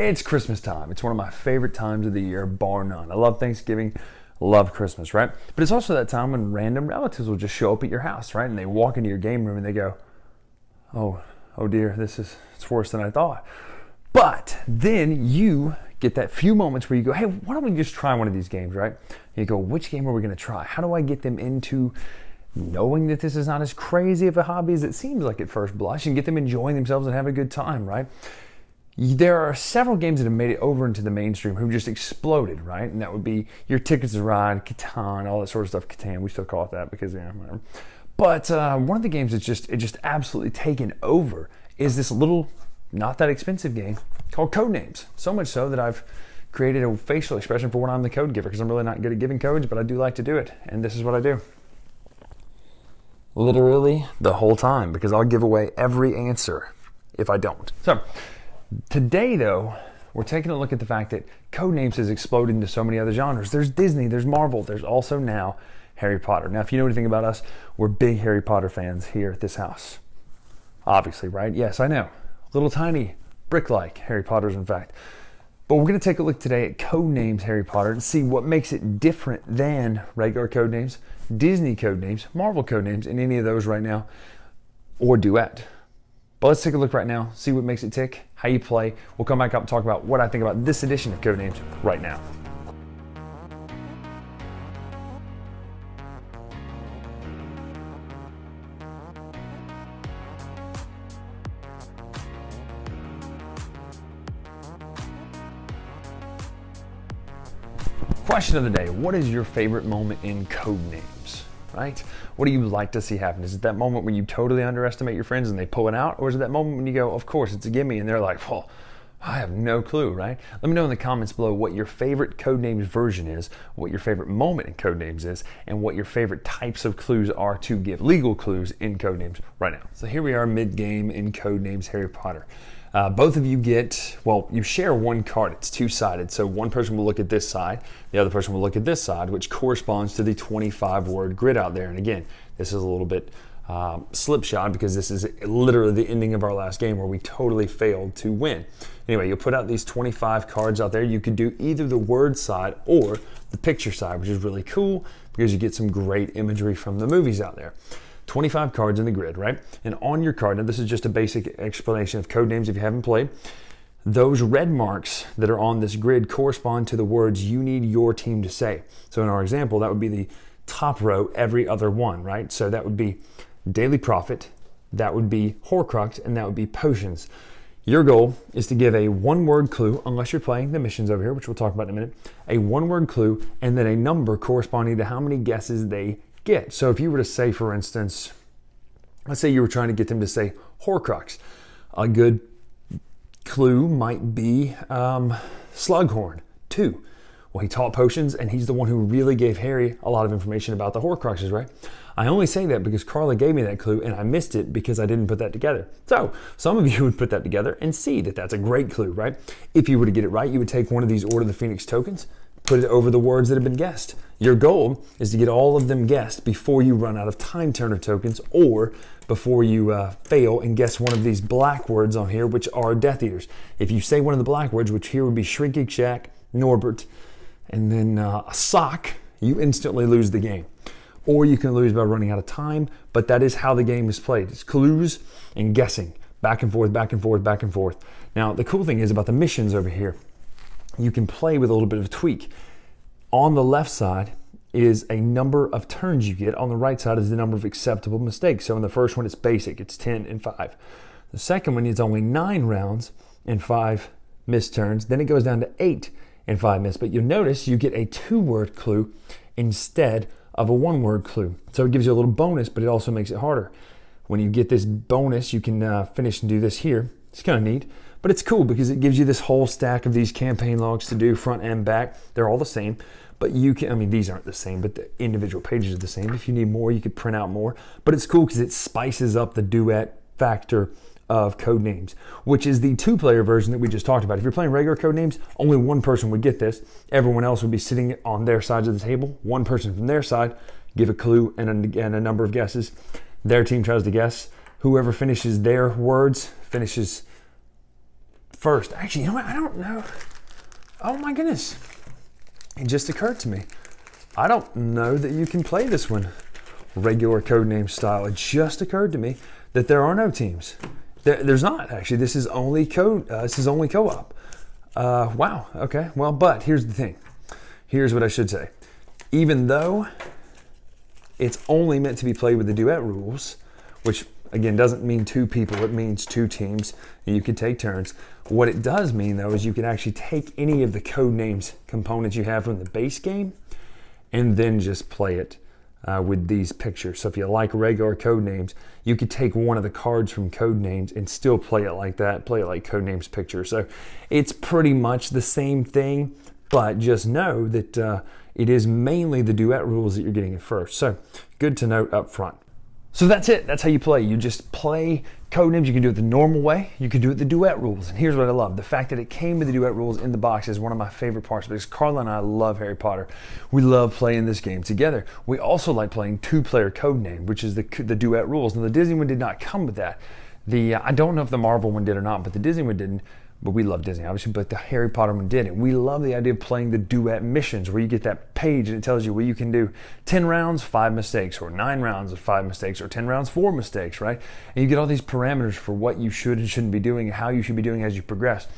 It's Christmas time. It's one of my favorite times of the year, bar none. I love Thanksgiving, love Christmas, right? But it's also that time when random relatives will just show up at your house, right? And they walk into your game room and they go, oh dear, it's worse than I thought. But then you get that few moments where you go, hey, why don't we just try one of these games, right? And you go, which game are we going to try? How do I get them into knowing that this is not as crazy of a hobby as it seems like at first blush, and get them enjoying themselves and having a good time, right? There are several games that have made it over into the mainstream who just exploded, right? And that would be your Tickets to Ride, Catan, all that sort of stuff. Catan, we still call it that because, yeah, whatever. But one of the games that's just absolutely taken over is this little, not that expensive game called Codenames. So much so that I've created a facial expression for when I'm the code giver, because I'm really not good at giving codes, but I do like to do it. And this is what I do. Literally the whole time, because I'll give away every answer if I don't. So today, though, we're taking a look at the fact that Codenames has exploded into so many other genres. There's Disney, there's Marvel, there's also now Harry Potter. Now, if you know anything about us, we're big Harry Potter fans here at this house. Obviously, right? Yes, I know. Little tiny brick-like Harry Potters, in fact. But we're going to take a look today at Codenames Harry Potter and see what makes it different than regular Codenames, Disney Codenames, Marvel Codenames, and any of those right now, or Duet. But let's take a look right now, see what makes it tick, how you play. We'll come back up and talk about what I think about this edition of Codenames right now. Question of the day, what is your favorite moment in Codenames, right? What do you like to see happen? Is it that moment when you totally underestimate your friends and they pull it out? Or is it that moment when you go, of course, it's a gimme, and they're like, well, I have no clue, right? Let me know in the comments below what your favorite Codenames version is, what your favorite moment in Codenames is, and what your favorite types of clues are to give legal clues in Codenames right now. So here we are mid-game in Codenames Harry Potter. Both of you get, well, you share one card. It's two-sided. So one person will look at this side, the other person will look at this side, which corresponds to the 25-word grid out there. And again, this is a little bit slipshod because this is literally the ending of our last game where we totally failed to win. Anyway, you'll put out these 25 cards out there. You could do either the word side or the picture side, which is really cool because you get some great imagery from the movies out there. 25 cards in the grid, right? And on your card, now this is just a basic explanation of Codenames if you haven't played, those red marks that are on this grid correspond to the words you need your team to say. So in our example, that would be the top row, every other one, right? So that would be Daily Prophet, that would be Horcrux, and that would be Potions. Your goal is to give a one-word clue, unless you're playing the missions over here, which we'll talk about in a minute, a one-word clue, and then a number corresponding to how many guesses they get. So if you were to say, for instance, let's say you were trying to get them to say Horcrux, a good clue might be Slughorn 2. Well, he taught potions, and he's the one who really gave Harry a lot of information about the Horcruxes, right? I only say that because Carla gave me that clue, and I missed it because I didn't put that together. So some of you would put that together and see that that's a great clue, right? If you were to get it right, you would take one of these Order of the Phoenix tokens, put it over the words that have been guessed. Your goal is to get all of them guessed before you run out of time turner tokens or before you fail and guess one of these black words on here, which are Death Eaters. If you say one of the black words, which here would be Shrinking Shack, Norbert, and then a sock, you instantly lose the game. Or you can lose by running out of time, but that is how the game is played. It's clues and guessing, back and forth, back and forth, back and forth. Now, the cool thing is about the missions over here, you can play with a little bit of a tweak. On the left side is a number of turns you get. On the right side is the number of acceptable mistakes. So in the first one, it's basic. It's 10 and 5. The second one is only 9 rounds and 5 missed turns. Then it goes down to 8 and 5 missed. But you'll notice you get a 2-word clue instead of a 1-word clue. So it gives you a little bonus, but it also makes it harder. When you get this bonus, you can finish and do this here. It's kind of neat. But it's cool because it gives you this whole stack of these campaign logs to do front and back. They're all the same, but you can, I mean, these aren't the same, but the individual pages are the same. If you need more, you could print out more. But it's cool because it spices up the duet factor of Codenames, which is the 2-player version that we just talked about. If you're playing regular Codenames, only one person would get this. Everyone else would be sitting on their sides of the table. One person from their side, give a clue and a number of guesses. Their team tries to guess. Whoever finishes their words finishes first. Actually, you know what? I don't know. Oh my goodness. It just occurred to me. I don't know that you can play this one regular Codename style. It just occurred to me that there are no teams. There's not, actually. This is only co-op. Wow. Okay. Well, but here's the thing. Here's what I should say. Even though it's only meant to be played with the duet rules, which again doesn't mean two people, it means two teams, and you can take turns. What it does mean though is you can actually take any of the Codenames components you have from the base game and then just play it with these pictures. So if you like regular Codenames, you could take one of the cards from Codenames and still play it like that, play it like Codenames picture. So it's pretty much the same thing, but just know that it is mainly the duet rules that you're getting at first. So good to note up front. So that's it. That's how you play. You just play Codenames. You can do it the normal way. You can do it the duet rules. And here's what I love. The fact that it came with the duet rules in the box is one of my favorite parts because Carla and I love Harry Potter. We love playing this game together. We also like playing two-player Codename, which is the duet rules. Now, the Disney one did not come with that. I don't know if the Marvel one did or not, but the Disney one didn't. But we love Disney, obviously, but the Harry Potter one didn't. We love the idea of playing the duet missions where you get that page and it tells you, well, you can do 10 rounds, 5 mistakes, or 9 rounds of 5 mistakes, or 10 rounds, 4 mistakes, right? And you get all these parameters for what you should and shouldn't be doing and how you should be doing as you progress.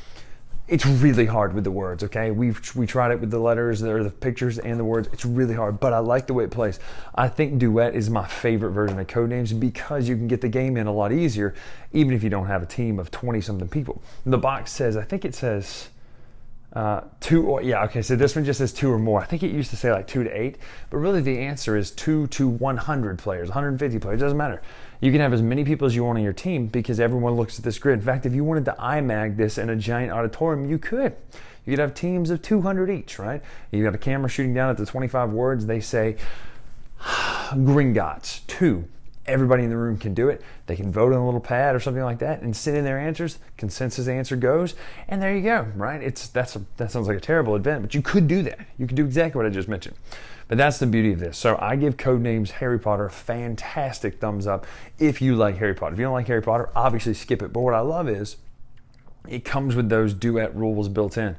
It's really hard with the words, okay? We tried it with the letters or the pictures and the words. It's really hard, but I like the way it plays. I think Duet is my favorite version of Codenames because you can get the game in a lot easier, even if you don't have a team of 20-something people. The box says, I think it says 2 or, yeah, okay, so this one just says 2 or more. I think it used to say like 2 to 8, but really the answer is 2 to 100 players, 150 players, doesn't matter. You can have as many people as you want on your team because everyone looks at this grid. In fact, if you wanted to IMAG this in a giant auditorium, you could. You could have teams of 200 each, right? You got a camera shooting down at the 25 words. They say, Gringotts, 2. Everybody in the room can do it. They can vote on a little pad or something like that and send in their answers. Consensus answer goes, and there you go, right? That sounds like a terrible event, but you could do that. You could do exactly what I just mentioned. But that's the beauty of this. So I give Codenames Harry Potter a fantastic thumbs up if you like Harry Potter. If you don't like Harry Potter, obviously skip it. But what I love is it comes with those duet rules built in.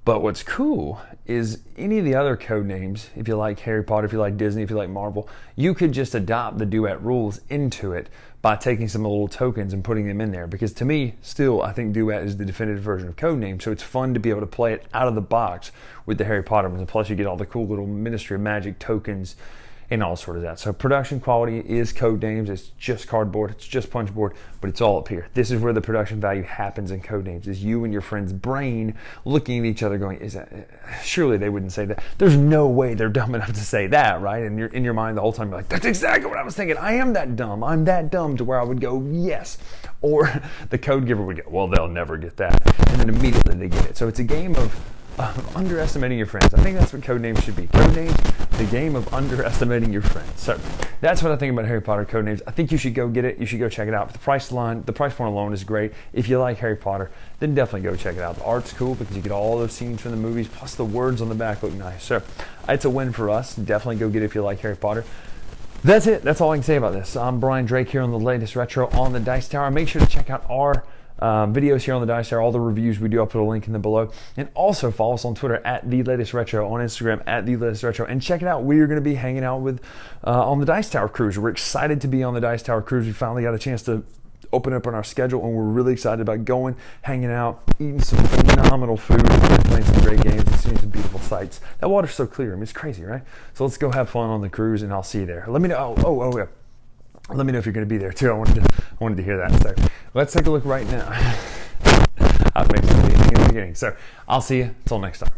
But what's cool is any of the other Codenames, if you like Harry Potter, if you like Disney, if you like Marvel, you could just adopt the duet rules into it by taking some little tokens and putting them in there. Because to me, still, I think duet is the definitive version of Codename. So it's fun to be able to play it out of the box with the Harry Potter ones. And plus you get all the cool little Ministry of Magic tokens and all sort of that. So production quality is Codenames. It's just cardboard, it's just punchboard, but it's all up here. This is where the production value happens in Codenames, is you and your friend's brain looking at each other going, surely they wouldn't say that. There's no way they're dumb enough to say that, right? And you're in your mind the whole time, you're like, that's exactly what I was thinking. I am that dumb. I'm that dumb to where I would go, yes. Or the code giver would go, well, they'll never get that. And then immediately they get it. So it's a game of underestimating your friends. I think that's what Codenames should be. Codenames, the game of underestimating your friends. So that's what I think about Harry Potter Codenames. I think you should go get it. You should go check it out. The price point alone is great. If you like Harry Potter, then definitely go check it out. The art's cool because you get all those scenes from the movies, plus the words on the back look nice. So it's a win for us. Definitely go get it if you like Harry Potter. That's it. That's all I can say about this. I'm Brian Drake here on the latest retro on the Dice Tower. Make sure to check out our videos here on the Dice Tower, all the reviews we do. I'll put a link in the below. And also follow us on Twitter at The Latest Retro, on Instagram at The Latest Retro. And check it out. We're going to be hanging out with on the Dice Tower cruise. We're excited to be on the Dice Tower cruise. We finally got a chance to open up on our schedule, and we're really excited about going, hanging out, eating some phenomenal food, and playing some great games and seeing some beautiful sights. That water's so clear. I mean, it's crazy, right? So let's go have fun on the cruise, and I'll see you there. Let me know. Yeah. Let me know if you're going to be there too. I wanted to hear that. So let's take a look right now. I've made some in the beginning. So I'll see you. Until next time.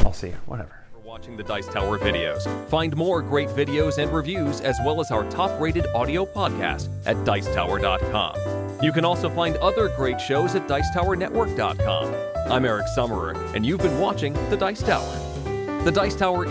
I'll see you. Whatever. For watching the Dice Tower videos. Find more great videos and reviews, as well as our top-rated audio podcast at Dicetower.com. You can also find other great shows at DicetowerNetwork.com. I'm Eric Summerer, and you've been watching the Dice Tower. The Dice Tower is